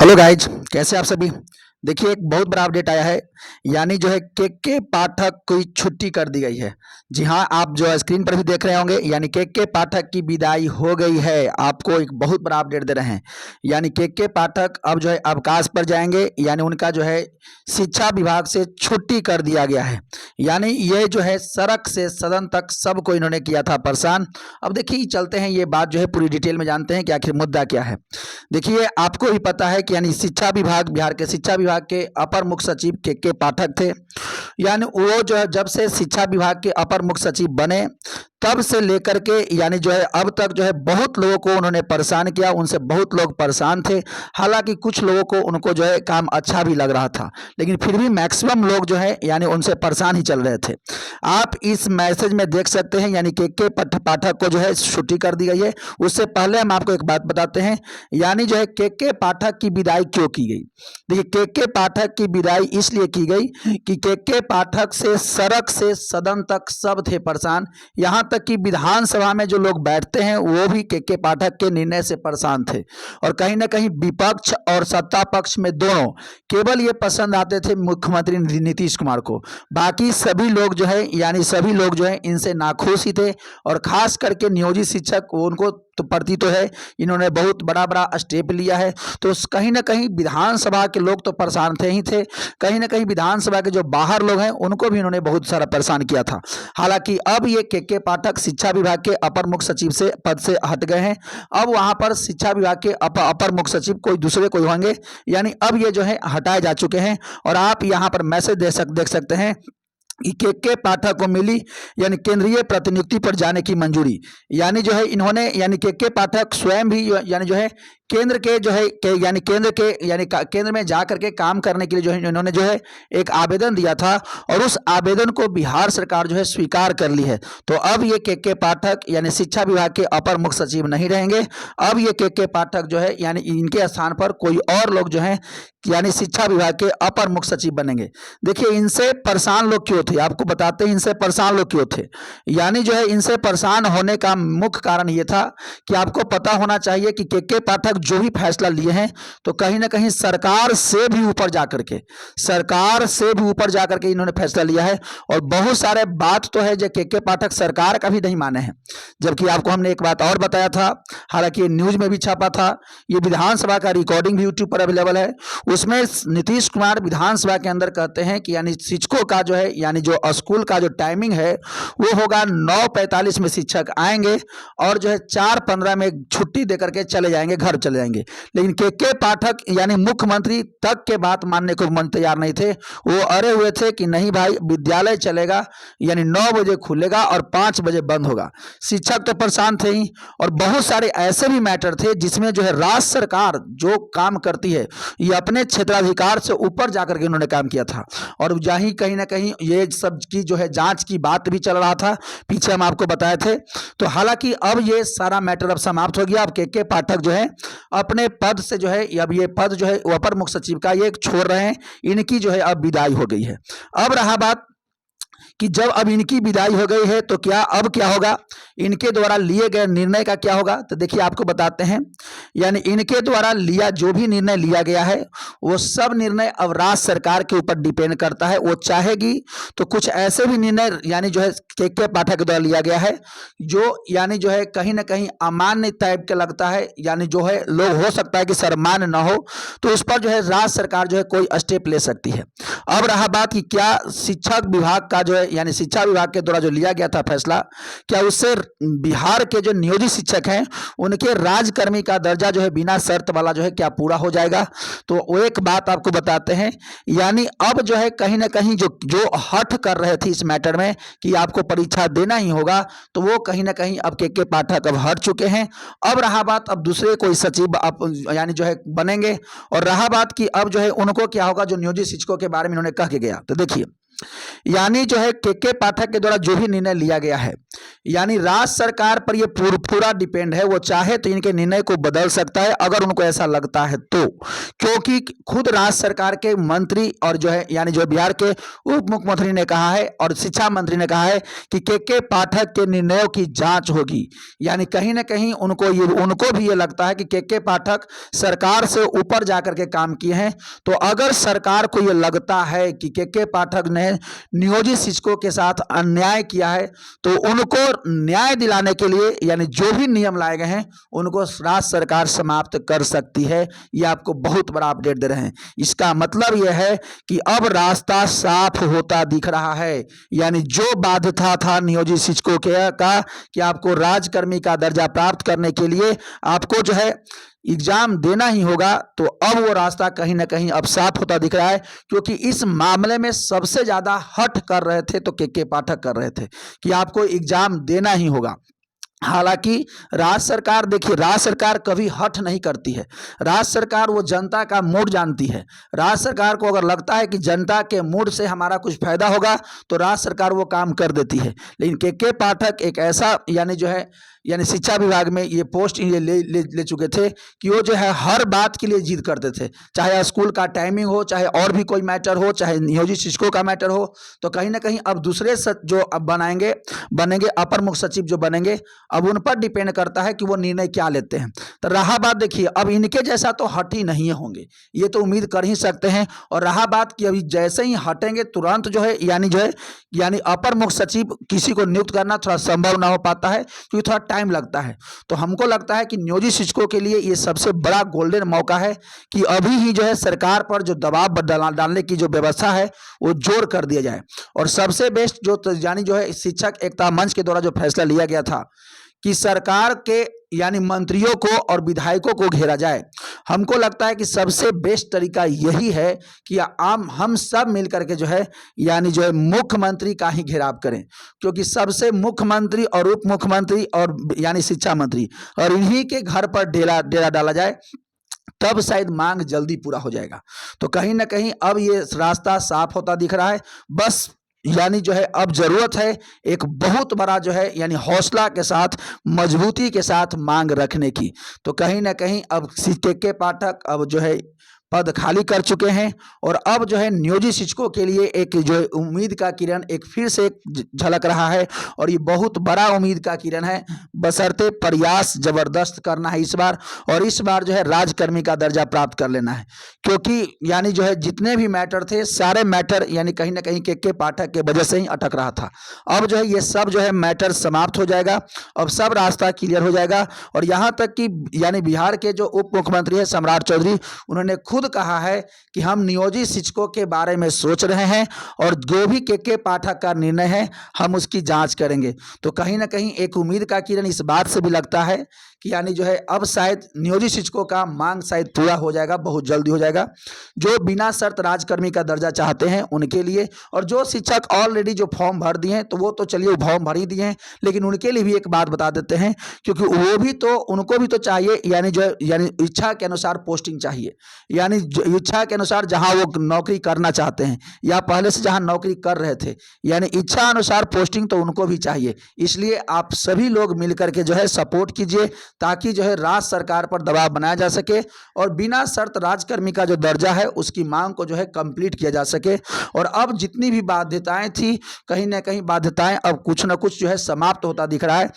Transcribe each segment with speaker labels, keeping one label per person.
Speaker 1: Hello guys, कैसे आप सभी। देखिए, एक बहुत बड़ा अपडेट आया है। यानी जो है के पाठक की छुट्टी कर दी गई है। जी हाँ, आप जो स्क्रीन पर भी देख रहे होंगे, यानी के पाठक की विदाई हो गई है। आपको एक बहुत बड़ा अपडेट दे रहे हैं। यानी के पाठक अब जो है अवकाश पर जाएंगे। यानी उनका जो है शिक्षा विभाग से छुट्टी कर दिया गया है। यानी ये जो है सड़क से सदन तक सबको इन्होंने किया था परेशान। अब देखिए, चलते हैं, ये बात जो है पूरी डिटेल में जानते हैं कि आखिर मुद्दा क्या है। देखिए, आपको भी पता है कि यानी शिक्षा विभाग, बिहार के शिक्षा विभाग के अपर मुख्य सचिव के पाठक थे। यानी वो जो है जब से शिक्षा विभाग के अपर मुख्य सचिव बने तब से लेकर के यानी जो है अब तक जो है बहुत लोगों को उन्होंने परेशान किया। उनसे बहुत लोग परेशान थे। हालांकि कुछ लोगों को उनको जो है काम अच्छा भी लग रहा था, लेकिन फिर भी मैक्सिमम लोग जो है यानी उनसे परेशान ही चल रहे थे। आप इस मैसेज में देख सकते हैं, यानी के पाठक को जो है छुट्टी कर दी गई है। उससे पहले हम आपको एक बात बताते हैं, यानी जो है के पाठक की विदाई क्यों की गई। देखिए, के पाठक की विदाई इसलिए की गई कि के पाठक से सड़क से सदन तक सब थे परेशान। यहाँ तक कि विधानसभा में जो लोग बैठते हैं वो भी के पाठक के निर्णय से परेशान थे। और कहीं ना कहीं विपक्ष और सत्ता पक्ष में दोनों केवल ये पसंद आते थे मुख्यमंत्री नीतीश कुमार को। बाकी सभी लोग जो है यानी सभी लोग जो है इनसे नाखुश ही थे। और खास करके नियोजित शिक्षक उनको तो प्रति तो है इन्होंने बहुत बड़ा बड़ा स्टेप लिया है। तो कहीं ना कहीं विधानसभा के लोग तो परेशान थे ही थे, कहीं ना कहीं विधानसभा के जो बाहर लोग हैं उनको भी इन्होंने बहुत सारा परेशान किया था। हालांकि अब ये के पाठक शिक्षा विभाग के अपर मुख्य सचिव से पद से हट गए हैं। अब वहां पर शिक्षा विभाग के अपर मुख्य सचिव कोई दूसरे कोई होंगे। यानी अब ये जो है हटाए जा चुके हैं। और आप यहाँ पर मैसेज देख सकते हैं कि के पाठक को मिली यानी केंद्रीय प्रतिनियुक्ति पर जाने की मंजूरी। यानी जो है इन्होंने यानी के पाठक स्वयं भी यानी जो है केंद्र के जो है यानी केंद्र में जा करके काम करने के लिए जो है इन्होंने जो है एक आवेदन दिया था। और उस आवेदन को बिहार सरकार जो है स्वीकार कर ली है। तो अब ये के पाठक यानी शिक्षा विभाग के अपर मुख्य सचिव नहीं रहेंगे। अब ये के पाठक जो है यानी इनके स्थान पर कोई और लोग जो है यानी शिक्षा विभाग के अपर मुख्य सचिव बनेंगे। देखिए, इनसे परेशान लोग क्यों थे, आपको बताते हैं इनसे परेशान लोग क्यों थे। यानी जो है इनसे परेशान होने का मुख्य कारण ये था कि आपको पता होना चाहिए कि के पाठक जो भी फैसला लिए हैं तो कहीं ना कहीं सरकार से भी ऊपर जाकर के इन्होंने फैसला लिया है। और बहुत सारे बात तो है जो के पाठक सरकार का भी नहीं माने हैं। जबकि आपको हमने एक बात और बताया था, हालांकि ये न्यूज में भी छापा था, ये विधानसभा का रिकॉर्डिंग भी यूट्यूब पर अवेलेबल है। उसमें नीतीश कुमार विधानसभा के अंदर कहते हैं कि यानी शिक्षकों का जो है यानी जो स्कूल का जो टाइमिंग है वो होगा 9:45 में शिक्षक आएंगे और जो है 4:15 में छुट्टी देकर के चले जाएंगे, घर चले जाएंगे। लेकिन के पाठक यानी मुख्यमंत्री तक के बात मानने को मन तैयार नहीं थे। वो अड़े हुए थे कि नहीं भाई, विद्यालय चलेगा यानी 9 बजे खुलेगा और 5 बजे बंद होगा। शिक्षक तो परेशान थे ही। और बहुत सारे ऐसे भी मैटर थे जिसमें जो है राज्य सरकार जो काम करती है ये अपने क्षेत्राधिकार से ऊपर जाकर के उन्होंने काम किया था। और जहीं कहीं ना कहीं ये सब की जो है जांच की बात भी चल रहा था, पीछे हम आपको बताए थे। तो हालांकि अब ये सारा मैटर अब समाप्त हो गया। अब के पाठक जो है अपने पद से जो है अब ये पद जो है अपर मुख्य सचिव का ये छोड़ रहे हैं। इनकी जो है अब विदाई हो गई है। अब रहा बात कि जब अब इनकी विदाई हो गई है तो अब क्या होगा, इनके द्वारा लिए गए निर्णय का क्या होगा। तो देखिए, आपको बताते हैं, यानी इनके द्वारा जो भी निर्णय लिया गया है वो सब निर्णय अब राज्य सरकार के ऊपर डिपेंड करता है। वो चाहेगी तो कुछ ऐसे भी निर्णय यानी जो है के पाठक के द्वारा लिया गया है जो यानी जो है कहीं ना कहीं अमान्य टाइप का लगता है, यानी जो है लोग हो सकता है कि सम्मान न हो, तो उस पर जो है राज्य सरकार जो है कोई स्टेप ले सकती है। अब रहा बात कि क्या शिक्षा विभाग का जो है यानी शिक्षा विभाग के द्वारा जो लिया गया था फैसला, क्या उससे बिहार के जो नियोजित शिक्षक हैं उनके राजकर्मी का दर्जा जो है बिना शर्त वाला जो है क्या पूरा हो जाएगा। तो वो एक बात आपको बताते हैं, यानी अब जो है कहीं ना कहीं जो हठ कर रहे थे इस मैटर में कि आपको परीक्षा देना ही होगा, तो वो कहीं ना कहीं अब के पाठक अब हट चुके हैं। अब रहा बात अब दूसरे कोई सचिव यानी जो है बनेंगे। और रहा बात कि अब जो है उनको क्या होगा जो नियोजित शिक्षकों के बारे में उन्होंने कह के गया। तो देखिए, यानी जो है के पाठक के द्वारा जो भी निर्णय लिया गया है, यानी राज्य सरकार पर ये पूरा डिपेंड है। वो चाहे तो इनके निर्णय को बदल सकता है अगर उनको ऐसा लगता है तो, क्योंकि खुद राज्य सरकार के मंत्री और जो है यानी जो बिहार के उप मुख्यमंत्री ने कहा है और शिक्षा मंत्री ने कहा है कि के पाठक के निर्णयों की जांच होगी। यानी कहीं ना कहीं उनको भी ये लगता है कि के पाठक सरकार से ऊपर जाकर के काम किए हैं। तो अगर सरकार को ये लगता है कि के पाठक ने नियोजित शिक्षकों के साथ अन्याय किया है तो उनको न्याय दिलाने के लिए यानी जो भी नियम लाए गए हैं उनको राज्य सरकार समाप्त कर सकती है। ये आपको बहुत बड़ा अपडेट दे रहे हैं। इसका मतलब यह है कि अब रास्ता साफ होता दिख रहा है। यानी जो बाध्यता था नियोजित शिक्षकों का कि आपको राजकर्मी का दर्जा प्राप्त करने के लिए आपको जो है एग्जाम देना ही होगा, तो अब वो रास्ता कहीं ना कहीं अब साफ होता दिख रहा है। क्योंकि इस मामले में सबसे ज्यादा हट कर रहे थे तो के पाठक कर रहे थे कि आपको एग्जाम देना ही होगा। हालांकि राज्य सरकार, देखिए राज्य सरकार कभी हट नहीं करती है। राज्य सरकार वो जनता का मूड जानती है। राज्य सरकार को अगर लगता है कि जनता के मूड से हमारा कुछ फायदा होगा तो राज्य सरकार वो काम कर देती है। लेकिन के पाठक एक ऐसा यानी जो है यानी शिक्षा विभाग में ये पोस्ट ये ले चुके थे कि वो जो है हर बात के लिए जिद करते थे, चाहे स्कूल का टाइमिंग हो, चाहे और भी कोई मैटर हो, चाहे नियोजित शिक्षकों का मैटर हो। तो कहीं ना कहीं अब दूसरे जो अब बनेंगे अपर मुख्य सचिव जो बनेंगे, अब उन पर डिपेंड करता है कि वो निर्णय क्या लेते हैं। तो रहा बात, देखिए अब इनके जैसा तो हट ही नहीं होंगे, ये तो उम्मीद कर ही सकते हैं। और रहा बात कि अभी जैसे ही हटेंगे तुरंत जो है यानी अपर मुख्य सचिव किसी को नियुक्त करना थोड़ा संभव ना हो पाता है क्योंकि थोड़ा टाइम लगता है। तो हमको लगता है कि नियोजित शिक्षकों के लिए ये सबसे बड़ा गोल्डन मौका है कि अभी ही जो है सरकार पर जो दबाव डालने की जो व्यवस्था है वो जोर कर दिया जाए। और सबसे बेस्ट यानी जो है शिक्षक एकता मंच के द्वारा जो फैसला लिया गया था कि सरकार के यानी मंत्रियों को और विधायकों को घेरा जाए, हमको लगता है कि सबसे बेस्ट तरीका यही है कि हम सब मिलकर के जो है यानी जो है मुख्यमंत्री का ही घेराव करें। क्योंकि सबसे मुख्यमंत्री और उप मुख्यमंत्री और यानी शिक्षा मंत्री और इन्हीं के घर पर डेरा डाला जाए, तब शायद मांग जल्दी पूरा हो जाएगा। तो कहीं ना कहीं अब ये रास्ता साफ होता दिख रहा है। बस यानी जो है अब जरूरत है एक बहुत बड़ा जो है यानी हौसला के साथ, मजबूती के साथ मांग रखने की। तो कहीं ना कहीं अब के पाठक अब जो है पद खाली कर चुके हैं और अब जो है नियोजित शिक्षकों के लिए एक जो है उम्मीद का किरण एक फिर से झलक रहा है। और ये बहुत बड़ा उम्मीद का किरण है, बशर्ते प्रयास जबरदस्त करना है इस बार। और इस बार जो है राजकर्मी का दर्जा प्राप्त कर लेना है। क्योंकि यानी जो है जितने भी मैटर थे सारे मैटर यानी कहीं ना कहीं के पाठक के वजह से ही अटक रहा था। अब जो है ये सब जो है मैटर समाप्त हो जाएगा, अब सब रास्ता क्लियर हो जाएगा। और यहाँ तक कि यानी बिहार के जो उप मुख्यमंत्री है सम्राट चौधरी, उन्होंने खुद कहा है कि हम नियोजित शिक्षकों के बारे में सोच रहे हैं और जो भी के पाठक का निर्णय है हम उसकी जांच करेंगे। तो कहीं ना कहीं एक उम्मीद का किरण इस बात से भी लगता है कि यानी जो है अब शायद नियोजित शिक्षकों का मांग शायद पूरा हो जाएगा, बहुत जल्दी हो जाएगा। जो बिना शर्त राजकर्मी का दर्जा चाहते हैं उनके लिए, और जो शिक्षक ऑलरेडी जो फॉर्म भर दिए हैं तो वो तो चलिए वो फॉर्म भर ही दिए हैं, लेकिन उनके लिए भी एक बात बता देते हैं क्योंकि वो भी तो उनको भी तो चाहिए यानी जो यानी इच्छा के अनुसार पोस्टिंग चाहिए। यानी इच्छा के अनुसार जहां वो नौकरी करना चाहते हैं या पहले से जहां नौकरी कर रहे थे, यानी इच्छा अनुसार पोस्टिंग तो उनको भी चाहिए। इसलिए आप सभी लोग मिलकर के जो है सपोर्ट कीजिए ताकि जो है राज्य सरकार पर दबाव बनाया जा सके और बिना शर्त राजकर्मी का जो दर्जा है उसकी मांग को जो है कंप्लीट किया जा सके। और अब जितनी भी बाध्यताएं थी, कहीं ना कहीं बाध्यताएं अब कुछ ना कुछ जो है समाप्त होता दिख रहा है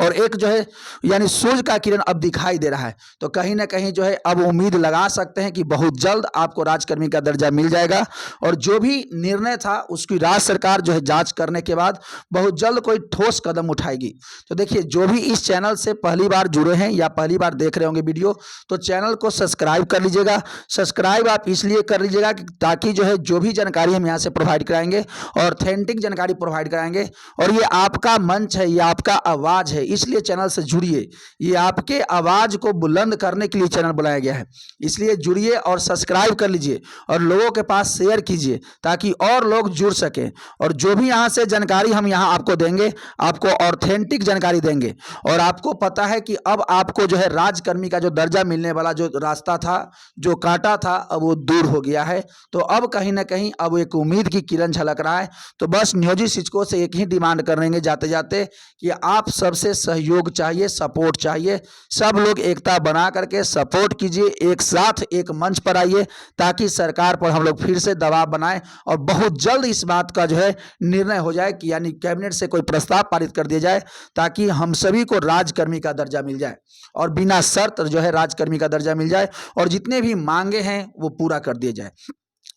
Speaker 1: और एक जो है यानी सूरज का किरण अब दिखाई दे रहा है। तो कहीं ना कहीं जो है अब उम्मीद लगा सकते हैं कि बहुत जल्द आपको राजकर्मी का दर्जा मिल जाएगा। और जो भी निर्णय था उसकी राज्य सरकार जो है जांच करने के बाद बहुत जल्द कोई ठोस कदम उठाएगी। तो देखिए, जो भी इस चैनल से पहली बार जुड़े हैं या पहली बार देख रहे होंगे वीडियो, तो चैनल को सब्सक्राइब कर लीजिएगा। सब्सक्राइब आप इसलिए कर लीजिएगा कि ताकि जो है जो भी जानकारी हम यहाँ से प्रोवाइड कराएंगे ऑथेंटिक जानकारी प्रोवाइड कराएंगे। और ये आपका मंच है, ये आपका आवाज़ है, इसलिए चैनल से जुड़िए। ये आपके आवाज़ को बुलंद करने के लिए चैनल बनाया गया है, इसलिए जुड़िए और सब्सक्राइब कर लीजिए और लोगों के पास शेयर कीजिए ताकि और लोग जुड़ सकें। और जो भी यहाँ से जानकारी हम यहाँ आपको देंगे, आपको ऑथेंटिक जानकारी देंगे। और आपको पता है कि अब आपको जो है राजकर्मी का जो दर्जा मिलने वाला जो रास्ता था, जो कांटा था, अब वो दूर हो गया है। तो अब कहीं ना कहीं अब एक उम्मीद की किरण झलक रहा है। तो बस नियोजित शिक्षकों से एक ही डिमांड करेंगे जाते जाते कि आप सबसे सहयोग चाहिए, सपोर्ट चाहिए। सब लोग एकता बना करके सपोर्ट कीजिए, एक साथ एक मंच पर आइए ताकि सरकार पर हम लोग फिर से दबाव बनाएं और बहुत जल्द इस बात का जो है निर्णय हो जाए कि यानी कैबिनेट से कोई प्रस्ताव पारित कर दिया जाए ताकि हम सभी को राजकर्मी का दर्जा मिल जाए और बिना शर्त जो है राजकर्मी का दर्जा मिल जाए और जितने भी मांगे हैं वो पूरा कर दिए जाए।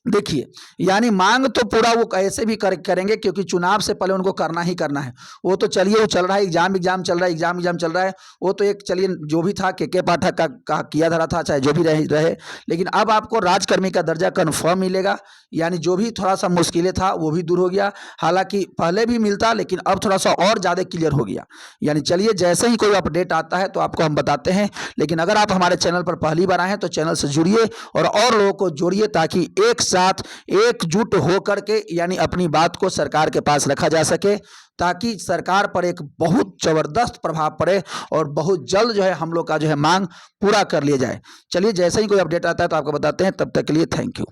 Speaker 1: देखिए, यानी मांग तो पूरा वो कैसे भी करेंगे क्योंकि चुनाव से पहले उनको करना ही करना है। वो तो चलिए वो चल रहा है, एग्जाम चल रहा है, एग्जाम चल रहा है। वो तो एक चलिए जो भी था के पाठक का किया धरा था, चाहे जो भी रहे। लेकिन अब आपको राजकर्मी का दर्जा कन्फर्म मिलेगा, यानी जो भी थोड़ा सा मुश्किलें था वो भी दूर हो गया। हालांकि पहले भी मिलता लेकिन अब थोड़ा सा और ज़्यादा क्लियर हो गया। यानी चलिए जैसे ही कोई अपडेट आता है तो आपको हम बताते हैं। लेकिन अगर आप हमारे चैनल पर पहली बार आए हैं तो चैनल से जुड़िए और लोगों को जोड़िए ताकि एक साथ एकजुट होकर के यानी अपनी बात को सरकार के पास रखा जा सके ताकि सरकार पर एक बहुत जबरदस्त प्रभाव पड़े और बहुत जल्द जो है हम लोग का जो है मांग पूरा कर लिया जाए। चलिए जैसे ही कोई अपडेट आता है तो आपको बताते हैं। तब तक के लिए थैंक यू।